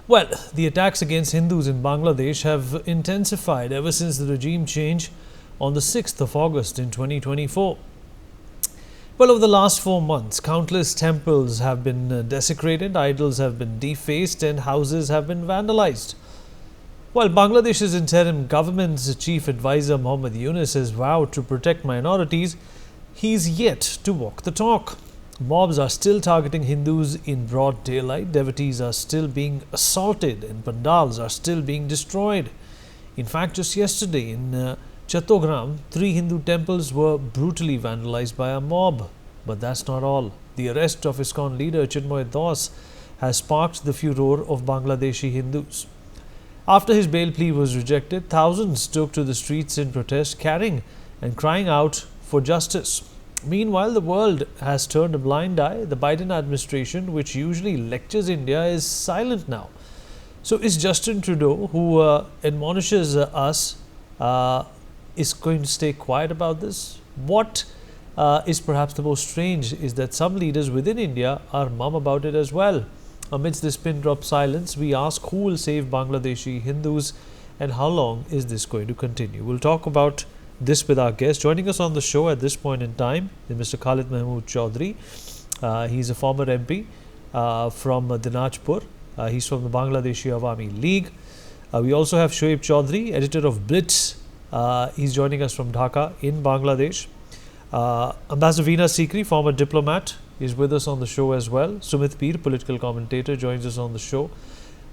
Well, the attacks against Hindus in Bangladesh have intensified ever since the regime change on the 6th of August in 2024. Well, over the last 4 months, countless temples have been desecrated, idols have been defaced, and houses have been vandalized. While Bangladesh's interim government's chief advisor Mohammad Yunus has vowed to protect minorities, he's yet to walk the talk. Mobs are still targeting Hindus in broad daylight, devotees are still being assaulted, and pandals are still being destroyed. In fact, just yesterday in Chattogram, 3 Hindu temples were brutally vandalized by a mob. But that's not all. The arrest of ISKON leader Chinmoy has sparked the furor of Bangladeshi Hindus. After his bail plea was rejected, thousands took to the streets in protest, carrying and crying out for justice. Meanwhile, the world has turned a blind eye. The Biden administration, which usually lectures India, is silent now. So is Justin Trudeau, who admonishes us, is going to stay quiet about this? What is perhaps the most strange is that some leaders within India are mum about it as well. Amidst this pin drop silence, we ask who will save Bangladeshi Hindus and how long is this going to continue? We'll talk about this with our guest. Joining us on the show at this point in time is Mr. Khalid Mahmood Chaudhry. He's a former MP from Dinajpur. He's from the Bangladeshi Awami League. We also have Shoaib Chaudhry, editor of Blitz. He's joining us from Dhaka in Bangladesh. Ambassador Veena Sikri, former diplomat, is with us on the show as well. Sumit Peer, political commentator, joins us on the show.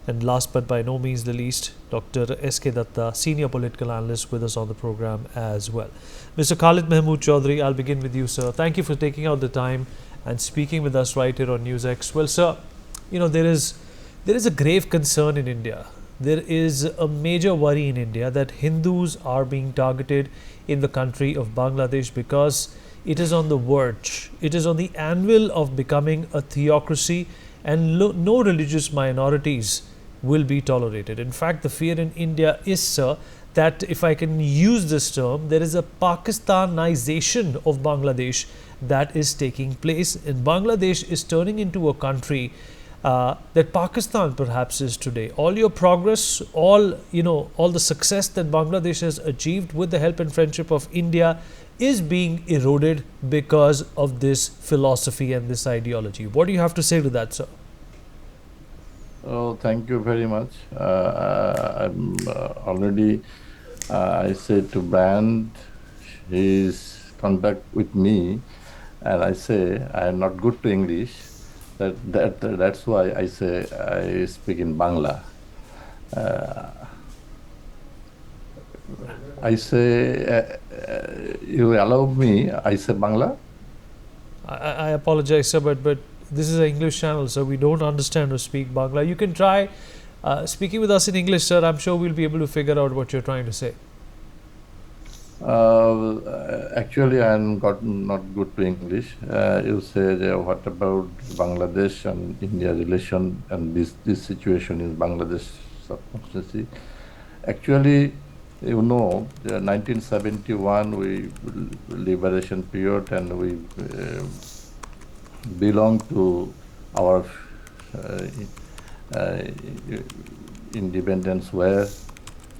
And last but by no means the least, Dr. S.K. Datta, senior political analyst, with us on the program as well. Mr. Khalid Mahmood Chaudhry, I'll begin with you, sir. Thank you for taking out the time and speaking with us right here on NewsX. Well, sir, there is a grave concern in India. There is a major worry in India that Hindus are being targeted in the country of Bangladesh because it is on the verge. It is on the anvil of becoming a theocracy, and no religious minorities will be tolerated. In fact, the fear in India is, sir, that if I can use this term, there is a Pakistanization of Bangladesh that is taking place, and Bangladesh is turning into a country that Pakistan perhaps is today. All your progress, all the success that Bangladesh has achieved with the help and friendship of India is being eroded because of this philosophy and this ideology. What do you have to say to that, sir? Oh, thank you very much. I'm already, I said to Brand, his contact with me, and I say I am not good to English. That's why I say I speak in Bangla. I say, you allow me, I say Bangla? I apologize, sir, but this is an English channel, so we don't understand or speak Bangla. You can try speaking with us in English, sir. I'm sure we'll be able to figure out what you're trying to say. Actually, I'm not good to English. You say, what about Bangladesh and India relation and this situation in Bangladesh circumstances? Actually, the 1971 we liberation period, and we belong to our independence war,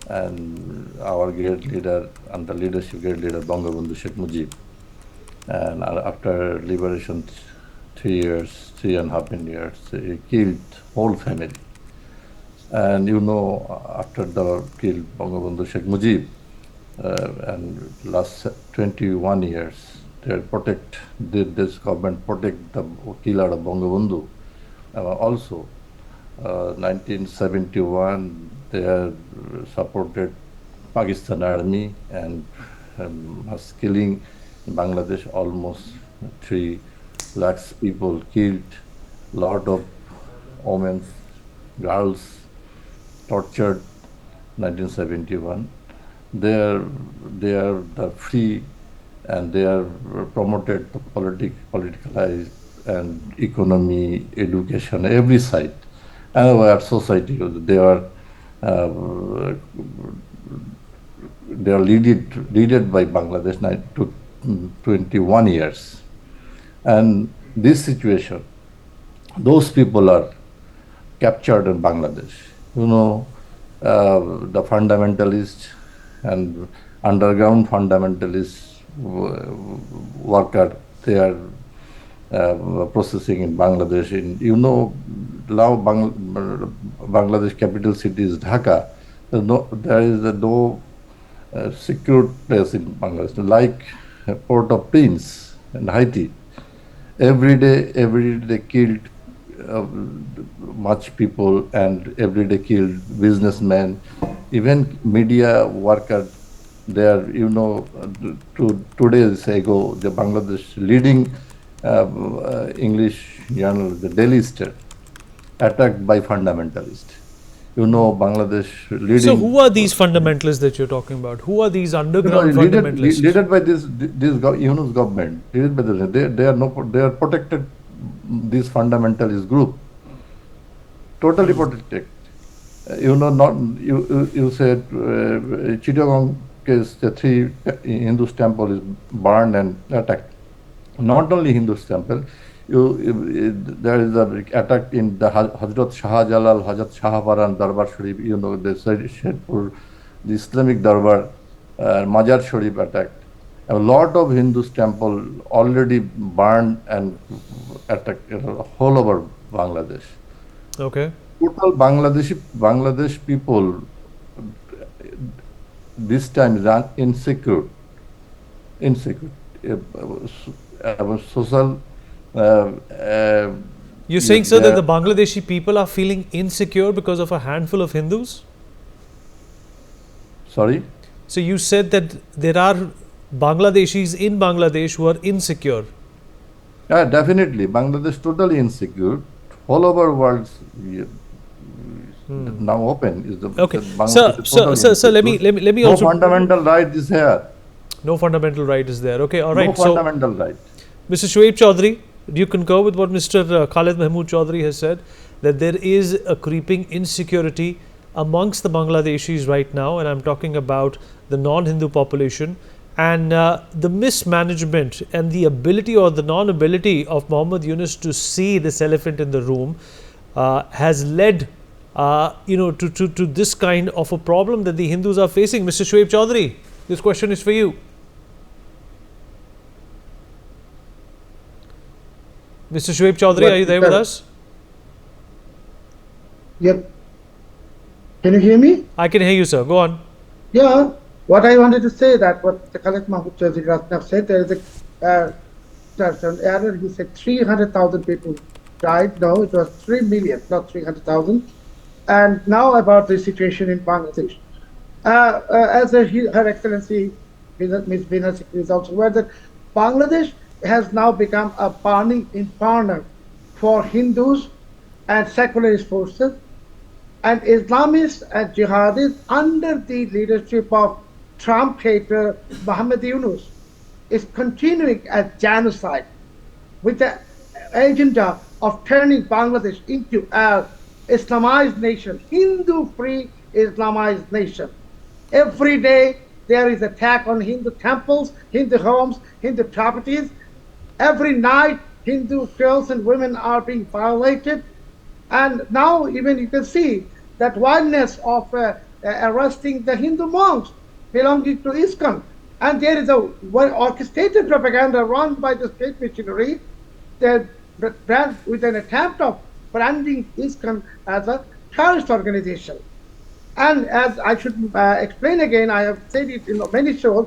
and our great leader, under leadership great leader Bangabandhu Sheikh Mujib. And after liberation, 3.5 years, he killed whole family. And after the kill Bangabandhu Sheikh Mujib, and last 21 years, this government protect the killer of Bangabandhu. Also, 1971, they have supported Pakistan army and was killing in Bangladesh almost 3 lakhs people killed, lot of women, girls tortured. 1971, they are the free, and they are promoted the politicalized and economy, education, every side. And our society, they are leaded by Bangladesh to 21 years. And this situation, those people are captured in Bangladesh. The fundamentalists and underground fundamentalist worker, they are processing in Bangladesh. Now Bangladesh capital city is Dhaka. There is no secure place in Bangladesh, like Port of Prince in Haiti. Every day they killed much people, and every day killed businessmen, even media worker. There, 2 days ago, the Bangladesh leading English journal, the Daily Star, attacked by fundamentalists. Bangladesh leading. So who are these fundamentalists that you're talking about? Who are these underground fundamentalists? Led by this Yunus government. Led by they are protected. This fundamentalist group, totally protected. You said Chattogram case, the 3 Hindu temple is burned and attacked. Not only Hindu temple, there is an attack in the Hazrat Shah Jalal, Hazrat Shahparan Darbar Sharif. The Shedpur, the Islamic Darbar, Mazar Sharif attacked. A lot of Hindu temple already burned and attacked all over Bangladesh. Okay. Total Bangladesh people this time is insecure. Social. You're saying, sir, that the Bangladeshi people are feeling insecure because of a handful of Hindus? Sorry? So you said that there are Bangladeshis in Bangladesh who are insecure. Yeah, definitely. Bangladesh totally insecure. All over world now open is the. Okay, sir. Let me also. No fundamental right is here. No fundamental right is there. Okay, all right. No fundamental right. Mr. Shoaib Chaudhary, do you concur with what Mr. Khalid Mahmood Chaudhary has said, that there is a creeping insecurity amongst the Bangladeshis right now, and I'm talking about the non-Hindu population, and the mismanagement and the ability or the non-ability of Muhammad Yunus to see this elephant in the room has led to this kind of a problem that the Hindus are facing. Mr. Shoaib Chaudhary, this question is for you. Mr. Shoaib Chaudhary, are you there with us? Yep. Can you hear me? I can hear you, sir. Go on. Yeah. What I wanted to say that what the Khalid Mahmood Chaudhary Ratnaf said, there is there's an error. He said 300,000 people died. No, it was 3 million, not 300,000. And now about the situation in Bangladesh. As Her Excellency Ms. Venus is also aware that Bangladesh has now become a burning inferno for Hindus and secularist forces and Islamists and jihadists under the leadership of Trump hater Muhammad Yunus is continuing a genocide with the agenda of turning Bangladesh into an Islamized nation, Hindu-free Islamized nation. Every day there is attack on Hindu temples, Hindu homes, Hindu properties. Every night Hindu girls and women are being violated. And now even you can see that wildness of arresting the Hindu monks belonging to ISKON. And there is a orchestrated propaganda run by the state machinery that with an attempt of branding ISKON as a terrorist organization. And as I should explain again, I have said it in many shows,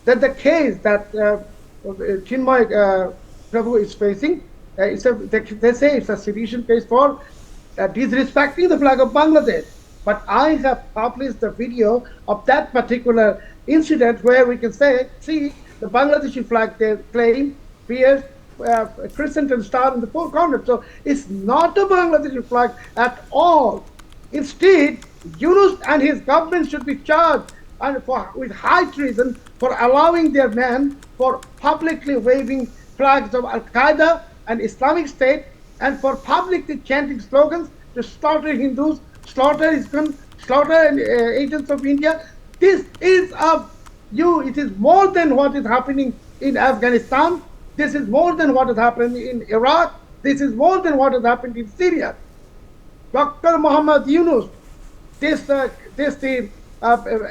that the case that Chinmoy Prabhu is facing, they say it's a sedition case for disrespecting the flag of Bangladesh. But I have published the video of that particular incident where we can see the Bangladeshi flag they claim bears a crescent and star in the four corners. So it's not a Bangladeshi flag at all. Instead, Yunus and his government should be charged with high treason for allowing their men for publicly waving flags of Al-Qaeda and Islamic State and for publicly chanting slogans to slaughter Hindus, slaughter ISKCON, slaughter agents of India. This is it is more than what is happening in Afghanistan. This is more than what is happening in Iraq. This is more than what has happened in Syria. Dr. Muhammad Yunus, the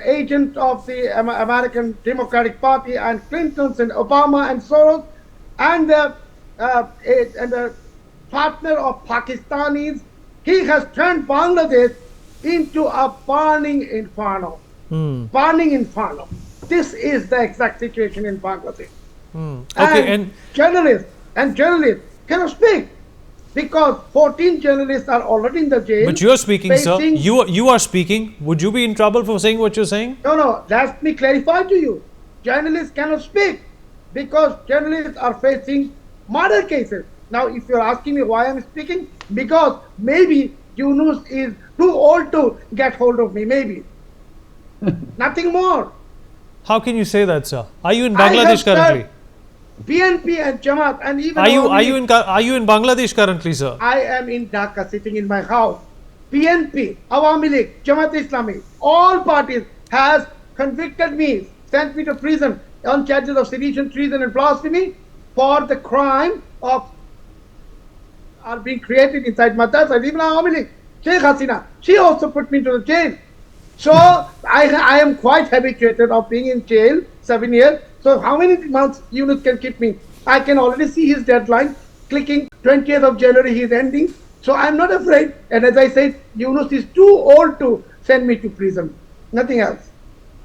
agent of the American Democratic Party, and Clintons and Obama and Soros, and the partner of Pakistanis, he has turned Bangladesh into a burning inferno. Burning inferno. This is the exact situation in Bangladesh. Okay, and journalists cannot speak because 14 journalists are already in the jail. but you're speaking, sir. You are speaking. Would you be in trouble for saying what you're saying? No, let me clarify to you. Journalists cannot speak because journalists are facing murder cases. Now, if you're asking me why I'm speaking, because maybe Yunus is too old to get hold of me, maybe. Nothing more. How can you say that, sir? Are you in Bangladesh currently? BNP and Jamaat and even Are you in Bangladesh currently, sir? I am in Dhaka, sitting in my house. BNP, Awami League, Jamaat Islami, all parties has convicted me, sent me to prison on charges of sedition, treason, and blasphemy for the crime of are being created inside madrasas. Even Awami League, Sheikh Hasina, she also put me into the jail. So I am quite habituated of being in jail 7 years. So how many months Yunus can keep me? I can already see his deadline. Clicking 20th of January, he is ending. So I'm not afraid. And as I said, Yunus is too old to send me to prison. Nothing else.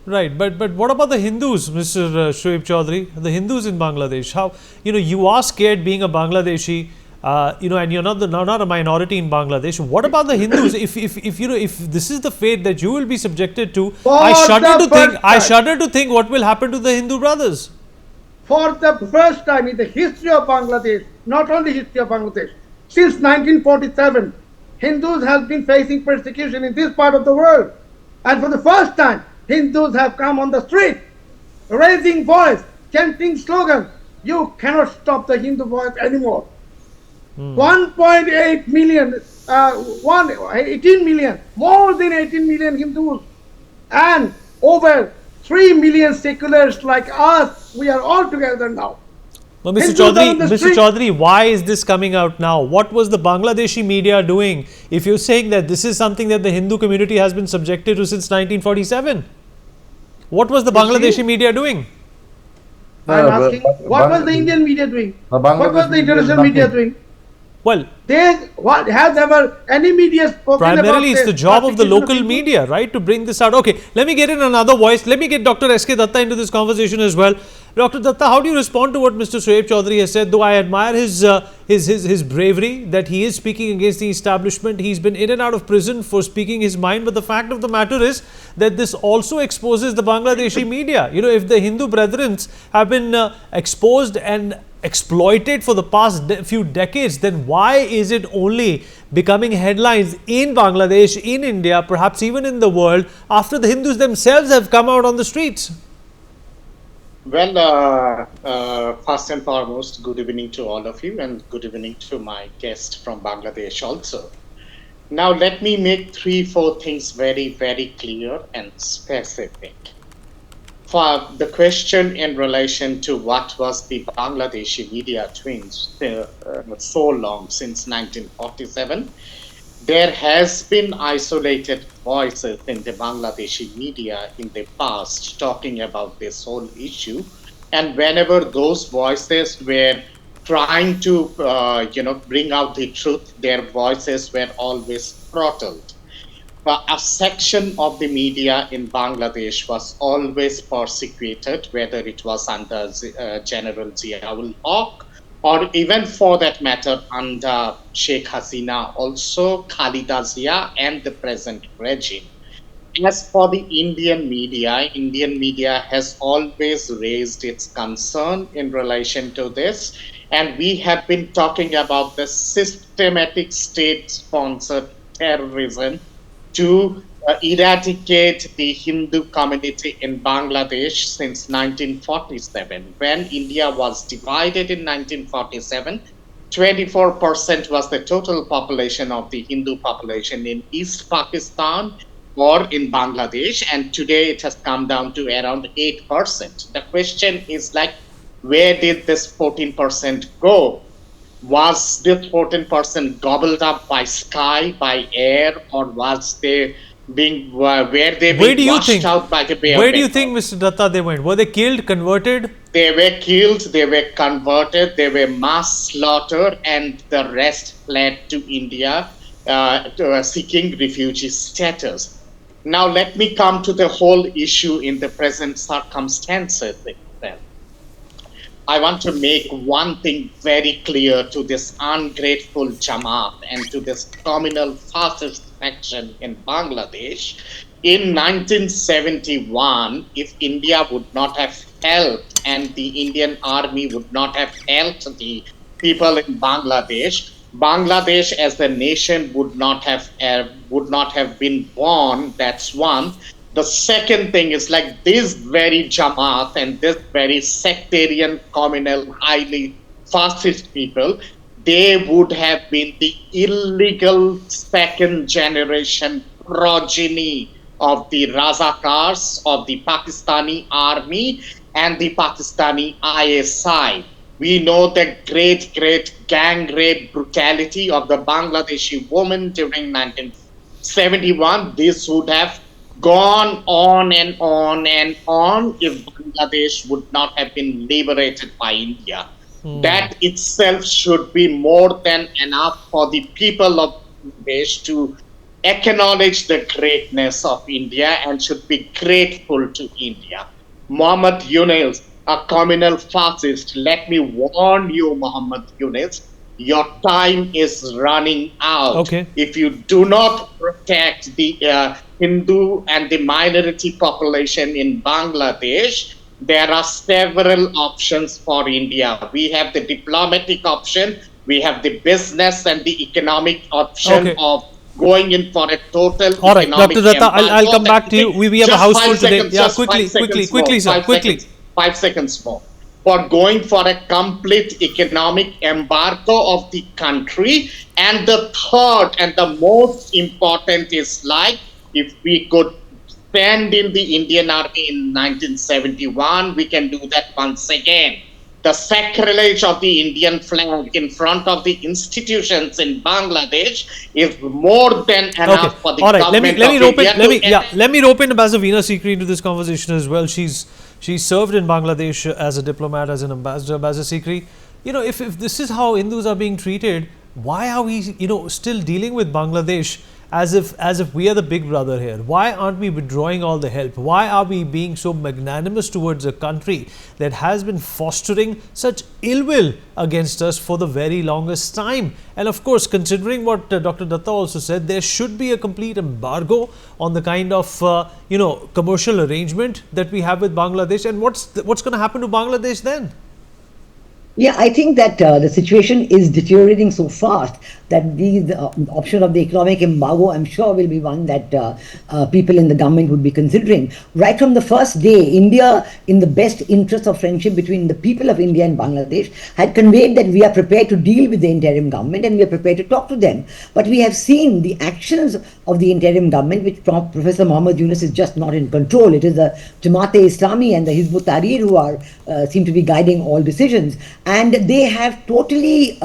Right, but what about the Hindus, Mr. Shoaib Chaudhary? The Hindus in Bangladesh. How you are scared being a Bangladeshi. And you're not a minority in Bangladesh. What about the Hindus? If this is the fate that you will be subjected to, I shudder to think what will happen to the Hindu brothers. For the first time in the history of Bangladesh, not only history of Bangladesh, since 1947, Hindus have been facing persecution in this part of the world. And for the first time, Hindus have come on the street, raising voice, chanting slogans. You cannot stop the Hindu voice anymore. 1.8 million, 18 million, more than 18 million Hindus, and over 3 million seculars like us. We are all together now. Well, Mr. Chaudhary, why is this coming out now? What was the Bangladeshi media doing? If you're saying that this is something that the Hindu community has been subjected to since 1947, what was the Bangladeshi media doing? I'm asking, what was the Indian media doing? What was the international media doing? Well, has ever any media spoken primarily about it's the job of the local media, right, to bring this out. Okay, let me get in another voice. Let me get Dr. S.K. Datta into this conversation as well. Dr. Datta, how do you respond to what Mr. Shoaib Chaudhary has said? Though I admire his bravery, that he is speaking against the establishment. He's been in and out of prison for speaking his mind. But the fact of the matter is that this also exposes the Bangladeshi media. If the Hindu brethren have been exposed and exploited for the past few decades, then why is it only becoming headlines in Bangladesh, in India, perhaps even in the world, after the Hindus themselves have come out on the streets? Well, first and foremost, good evening to all of you, and good evening to my guest from Bangladesh also. Now, let me make 3-4 things very, very clear and specific. For the question in relation to what was the Bangladeshi media doing so long, since 1947, there has been isolated voices in the Bangladeshi media in the past talking about this whole issue. And whenever those voices were trying to, bring out the truth, their voices were always throttled. But a section of the media in Bangladesh was always persecuted, whether it was under General Ziaul Haq, or even for that matter under Sheikh Hasina, also Khalida Zia and the present regime. As for the Indian media has always raised its concern in relation to this, and we have been talking about the systematic state-sponsored terrorism to eradicate the Hindu community in Bangladesh since 1947. When India was divided in 1947, 24% was the total population of the Hindu population in East Pakistan or in Bangladesh, and today it has come down to around 8%. The question is where did this 14% go? Was this 14% gobbled up by sky, by air, or was they were they Where do being you washed think? out by the Bay of Where do you think, Bengal? Mr. Datta, they went? Were they killed, converted? They were killed, they were converted, they were mass slaughtered, and the rest fled to India seeking refugee status. Now, let me come to the whole issue in the present circumstances itself. I want to make one thing very clear to this ungrateful Jamaat and to this communal fascist faction in Bangladesh. In 1971, if India would not have helped and the Indian army would not have helped the people in Bangladesh, Bangladesh as a nation would not have been born. That's one. The second thing is like this very Jamaat and this very sectarian, communal, highly fascist people, they would have been the illegal second generation progeny of the Razakars, of the Pakistani army and the Pakistani ISI. We know the great gang rape brutality of the Bangladeshi woman during 1971. This would have gone on and on and on if Bangladesh would not have been liberated by India. That itself should be more than enough for the people of Bangladesh to acknowledge the greatness of India and should be grateful to India. Muhammad Yunus, a communal fascist, let me warn you, Muhammad Yunus, your time is running out. Okay. If you do not protect the Hindu and the minority population in Bangladesh, there are several options for India. We have the diplomatic option, we have the business and the economic option Okay. of going in for a total All right, economic Dr. Datta, I'll embargo. come back to you. We have a Just house 5 full today. seconds, Yeah, just quickly, 5 seconds quickly, more, sir, 5 quickly. seconds, 5 seconds more. For going for a complete economic embargo of the country. And the third and the most important is like if we could stand in the Indian Army in 1971, we can do that once again. The sacrilege of the Indian flag in front of the institutions in Bangladesh is more than Okay. enough for the All right. Let me government of rope in. India Let me rope in Ambassador Sikri into this conversation as well. She's served in Bangladesh as a diplomat, as an ambassador. Ambassador Sikri, if this is how Hindus are being treated, why are we still dealing with Bangladesh as if we are the big brother here? Why aren't we withdrawing all the help? Why are we being so magnanimous towards a country that has been fostering such ill will against us for the very longest time? And of course, considering what Dr. Datta also said, there should be a complete embargo on the kind of commercial arrangement that we have with Bangladesh. And what's going to happen to Bangladesh then? Yeah, I think that the situation is deteriorating so fast that the option of the economic embargo, I'm sure, will be one that people in the government would be considering. Right from the first day, India, in the best interest of friendship between the people of India and Bangladesh, had conveyed that we are prepared to deal with the interim government and we are prepared to talk to them. But we have seen the actions of the interim government, which Professor Muhammad Yunus is just not in control. It is the Jamaat-e-Islami and the Hizb ut-Tahrir who are seem to be guiding all decisions. And they have totally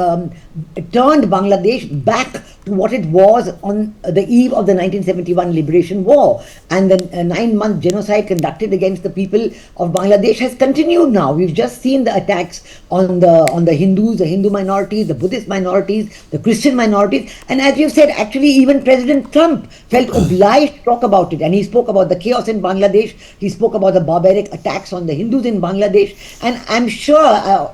turned Bangladesh back to what it was on the eve of the 1971 Liberation War. And the 9-month genocide conducted against the people of Bangladesh has continued now. We've just seen the attacks on the Hindus, the Hindu minorities, the Buddhist minorities, the Christian minorities. And as you've said, actually even President Trump felt obliged to talk about it. And he spoke about the chaos in Bangladesh. He spoke about the barbaric attacks on the Hindus in Bangladesh. And I'm sure,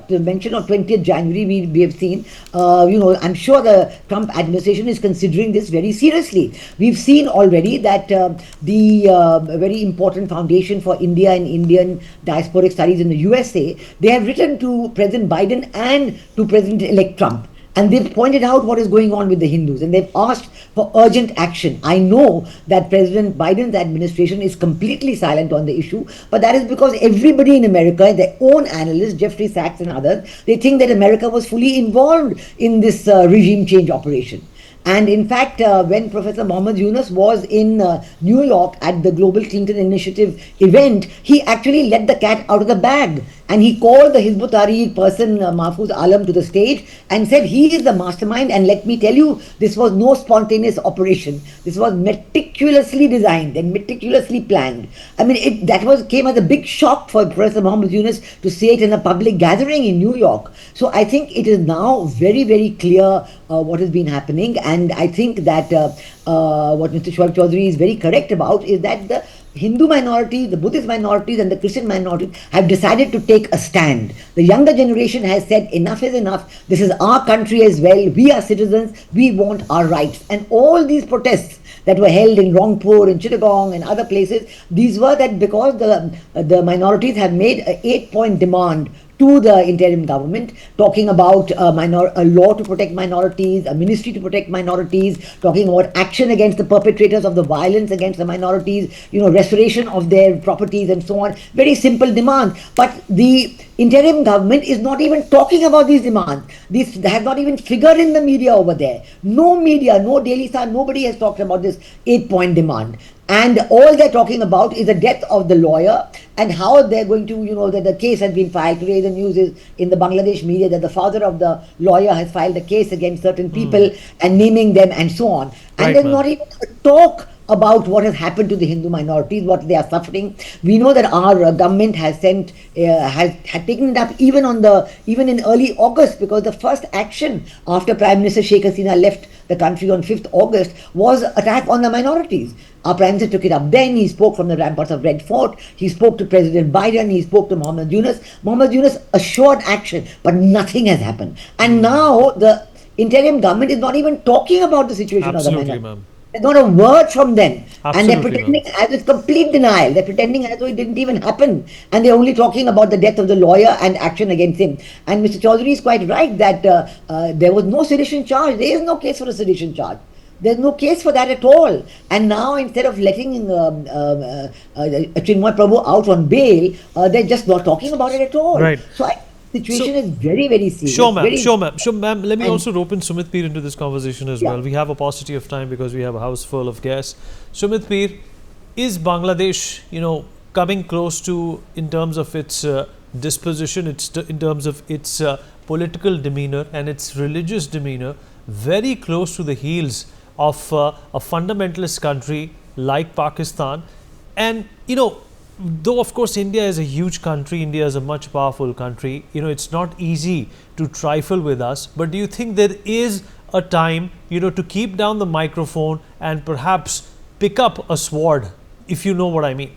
to mention of 20th January, we have seen, I'm sure the Trump administration is considering this very seriously. We've seen already that the very important Foundation for India and Indian Diasporic Studies in the USA, they have written to President Biden and to President-elect Trump. And they've pointed out what is going on with the Hindus and they've asked for urgent action. I know that President Biden's administration is completely silent on the issue, but that is because everybody in America, their own analysts, Jeffrey Sachs and others, they think that America was fully involved in this regime change operation. And in fact, when Professor Muhammad Yunus was in New York at the Global Clinton Initiative event, he actually let the cat out of the bag. and he called the Hizb ut-Tahrir person, Mahfouz Alam, to the stage and said he is the mastermind, and let me tell you, this was no spontaneous operation. This was meticulously designed and meticulously planned. I mean, came as a big shock for Professor Muhammad Yunus to say it in a public gathering in New York. So I think it is now very, very clear what has been happening, and I think that what Mr. Shoaib Chaudhary is very correct about is that the Hindu minorities, the Buddhist minorities, and the Christian minorities have decided to take a stand. The younger generation has said enough is enough. This is our country as well. We are citizens. We want our rights. And all these protests that were held in Rangpur, in Chittagong, and other places, these were that because the minorities have made an 8-point demand to the interim government, talking about a law to protect minorities, a ministry to protect minorities, talking about action against the perpetrators of the violence against the minorities, restoration of their properties and so on. Very simple demands. But the interim government is not even talking about these demands. These have not even figured in the media over there. No media, no Daily Star, nobody has talked about this 8-point demand. And all they're talking about is the death of the lawyer and how they're going to, that the case has been filed. Today the news is in the Bangladesh media that the father of the lawyer has filed a case against certain people and naming them and so on. And there's not even a talk about what has happened to the Hindu minorities, what they are suffering. We know that our government has sent, had taken it up even in early August, because the first action after Prime Minister Sheikh Hasina left the country on 5th August was attack on the minorities. Our Prime Minister took it up then. He spoke from the ramparts of Red Fort. He spoke to President Biden. He spoke to Mohammed Yunus. Mohammed Yunus assured action, but nothing has happened. And now the interim government is not even talking about the situation of the minorities. There's not a word from them. And they're pretending as it's complete denial. They're pretending as though it didn't even happen. And they're only talking about the death of the lawyer and action against him. And Mr. Chaudhary is quite right that there was no sedition charge. There is no case for a sedition charge. There's no case for that at all. And now instead of letting Chinmoy Prabhu out on bail, they're just not talking about it at all. Right. So situation is very, very serious. Sure, ma'am. Let me also rope in Sumit Peer into this conversation as well. We have a paucity of time because we have a house full of guests. Sumit Peer, is Bangladesh, coming close to, in terms of its disposition, in terms of its political demeanor and its religious demeanor, very close to the heels of a fundamentalist country like Pakistan? And, though of course India is a huge country, India is a much powerful country, it's not easy to trifle with us, but do you think there is a time, to keep down the microphone and perhaps pick up a sword, if you know what I mean?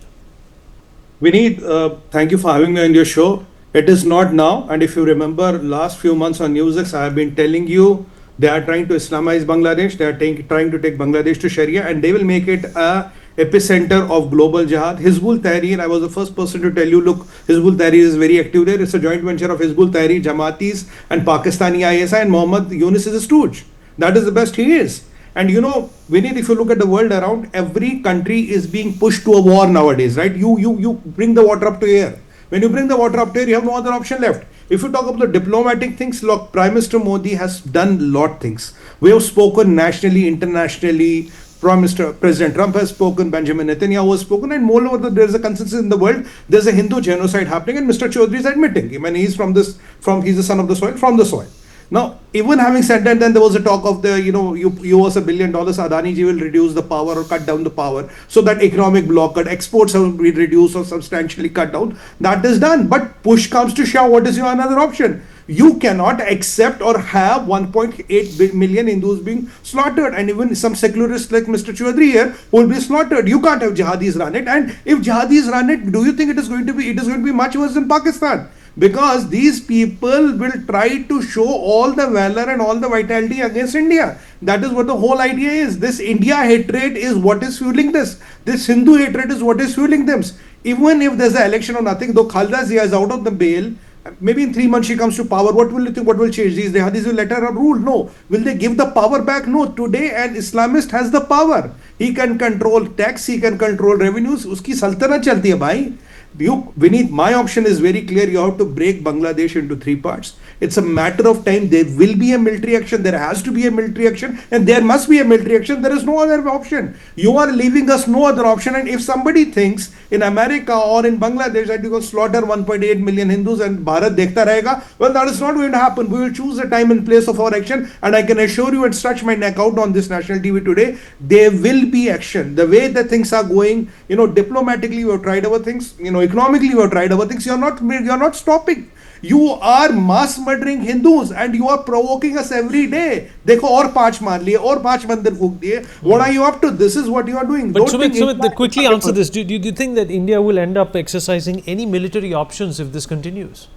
Vineet, thank you for having me on your show. It is not now, and if you remember last few months on NewsX, I have been telling you they are trying to Islamize Bangladesh, they are trying to take Bangladesh to Sharia, and they will make it a epicenter of global jihad. Hizb ut-Tahrir, I was the first person to tell you, look, Hizb ut-Tahrir is very active there. It's a joint venture of Hizb ut-Tahrir, Jamaatis and Pakistani ISI, and Mohammed Yunus is a stooge. That is the best he is. And Vineet, if you look at the world around, every country is being pushed to a war nowadays, right? You bring the water up to here. When you bring the water up to here, you have no other option left. If you talk about the diplomatic things, look, Prime Minister Modi has done a lot of things. We have spoken nationally, internationally. President Trump has spoken, Benjamin Netanyahu has spoken, and moreover, there is a consensus in the world. There's a Hindu genocide happening, and Mr. Chaudhary is admitting. I mean, he's he's the son of the soil, from the soil. Now, even having said that, then there was a talk of you owe us $1 billion, Adani ji will reduce the power or cut down the power, so that economic blockade, exports have been reduced or substantially cut down. That is done. But push comes to shove, what is your another option? You cannot accept or have 1.8 million Hindus being slaughtered, and even some secularists like Mr. Chaudhary here will be slaughtered. You can't have jihadis run it, and if jihadis run it, do you think it is going to be much worse than Pakistan? Because these people will try to show all the valor and all the vitality against India. That is what the whole idea is. This India hatred is what is fueling this. This Hindu hatred is what is fueling them. Even if there's an election or nothing, though Khalda Zia is out of the bail, maybe in 3 months she comes to power, what will you think, what will change? These jihadis will let her rule? No. Will they give the power back? No. Today an Islamist has the power. He can control tax, he can control revenues. Uski saltanat chalti hai bhai. Vineet, my option is very clear. You have to break Bangladesh into 3 parts. It's a matter of time. There will be a military action. There has to be a military action, and there must be a military action. There is no other option. You are leaving us no other option. And if somebody thinks in America or in Bangladesh that you can slaughter 1.8 million Hindus and Bharat dekhta rahega, well, that is not going to happen. We will choose a time and place of our action, and I can assure you and stretch my neck out on this national TV today, there will be action. The way that things are going, diplomatically we have tried our things, economically we have tried our things. You're not stopping. You are mass murdering Hindus and you are provoking us every day. Dekho, aur 5 maar liye, aur 5 mandir phuk diye. What are you up to? This is what you are doing. But Sumit, quickly answer this. Do you think that India will end up exercising any military options if this continues?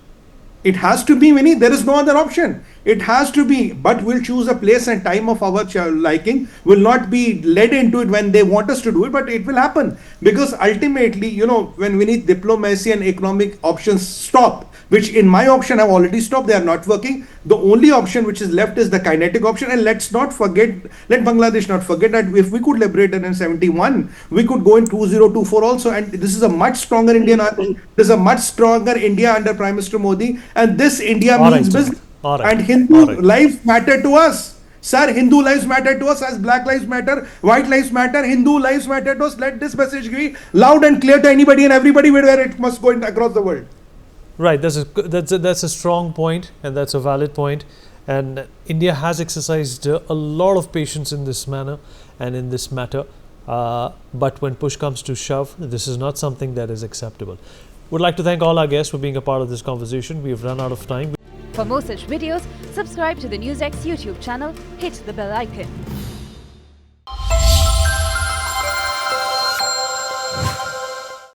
It has to be, Vinny. There is no other option. It has to be, but we'll choose a place and time of our liking. Will not be led into it when they want us to do it, but it will happen. Because ultimately, when we need diplomacy and economic options stop, which in my option have already stopped, they are not working. The only option which is left is the kinetic option. And let Bangladesh not forget that if we could liberate it in 71, we could go in 2024 also. And this is a much stronger Indian army. This is a much stronger India under Prime Minister Modi. And this India means business. And Hindu lives matter to us. Sir, Hindu lives matter to us as Black lives matter, white lives matter, Hindu lives matter to us. Let this message be loud and clear to anybody and everybody where it must go across the world. Right, that's a strong point, and that's a valid point. And India has exercised a lot of patience in this manner and in this matter. But when push comes to shove, this is not something that is acceptable. Would like to thank all our guests for being a part of this conversation. We have run out of time. For more such videos, subscribe to the NewsX YouTube channel, hit the bell icon.